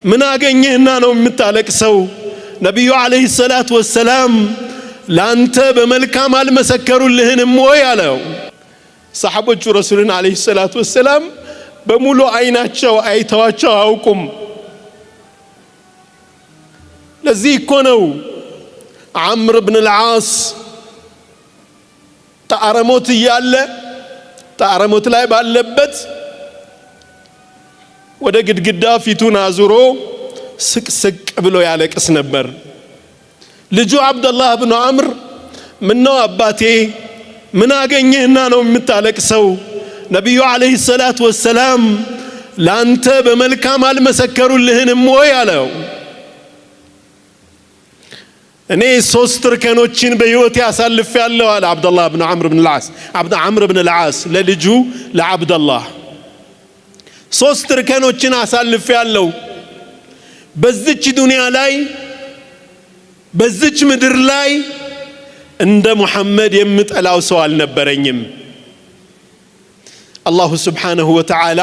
من አገኘህና ነው የምታለቅሰው? ነብዩ አለይሂ ሰላቱ ወሰለም ላንተ በመልካም አልመሰከሩልህንም ወይ አለው። ሰሃቦቹ ረሱልን አለይሂ ሰላቱ ወሰለም በሙሉ አይናቸው አይተዋቸው አውቁም። ለዚህ እኮ ነው ዐምር ኢብኑ አልዓስ ተአረሞት ያለ ተአረሞት ላይ ባለበት ወደ ግድግዳ ፊቱን አዙሮ ስቅስቅ ብሎ ያለቅስ ነበር። ልጁ አብዱላህ ኢብኑ ዐምር ምነው አባቴ ምን አገኘህና ነው የምታለቅሰው? ነብዩ አለይሂ ሰላቱ ወሰለም ላንተ በመልካም አልመሰከሩልህንም ወይ አለው። እኔ ሶስት እርከኖችን በህይወቴ አሳልፌያለሁ አለ አብዱላህ ኢብኑ ዐምር ኢብኑ አልዓስ ለልጁ ለአብዱላህ ሶስት እርከኖችን አሳልፌያለሁ። በዚች ዱንያ ላይ በዚች ምድር ላይ እንደ ሙሐመድ የምጠላው ሰው አልነበረኝም። አላሁ ሱብሓነሁ ወተዓላ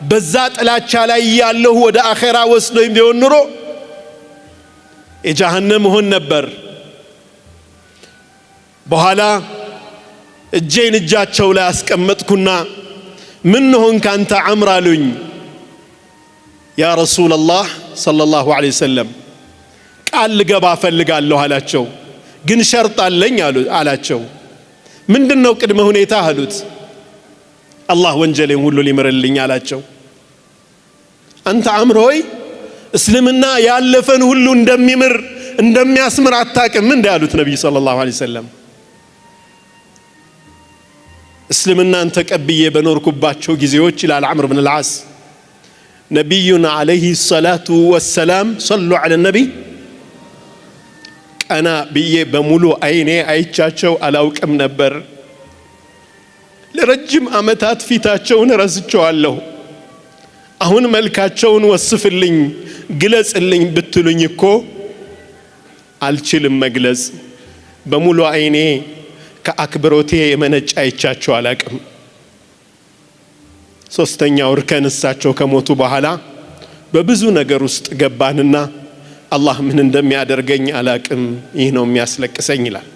በዛ ጥላቻ ላይ ያለው ወደ አኺራ ወስዶኝ ቢሆን ኑሮ የጀሃነም ሆን ነበር። በኋላ እጄን እጃቸው ላይ አስቀመጥኩና ምን ሆን ካንተ ዐምር አሉኝ። ያ ረሱላላህ ሰለላሁ ዐለይሂ ወሰለም ቃል ልገባ ፈልጋለሁ አላቸው። ግን ሸርጥ አለኝ አላቸው። ምንድነው ቅድመ ሁኔታ አሉት። አላህ ወንጀሌን ሁሉ ሊምርልኝ አላቸው። አንተ ዐምር ሆይ እስልምና ያለፈን ሁሉ እንደሚምር እንደሚያስምር አታውቅም እንዴ አሉት ነብዩ ሰለላሁ ዐለይሂ ወሰለም። እስልምናን ተቀብዬ በኖርኩባቸው ጊዜዎች ይላል ዐምር ኢብኑ አልዓስ ነብዩና አለይሂ ሰላቱ ወሰላም ሰሉ ዐለ ነቢይ ቀና ብዬ በሙሉ አይኔ አይቻቸው አላውቅም ነበር። ለረጅም ዓመታት ፊታቸውን ረስቸዋለሁ። አሁን መልካቸውን ወስፍልኝ ግለጽልኝ ብትሉኝ እኮ አልችልም መግለጽ። በሙሉ አይኔ ከአክብሮቴ የመነጫ አይቻቸው አላውቅም። ሶስተኛው እርከን እሳቸው ከሞቱ በኋላ በብዙ ነገር ውስጥ ገባንና አላህ ምን እንደሚያደርገኝ አላውቅም፣ ይህ ነው የሚያስለቅሰኝ ይላል።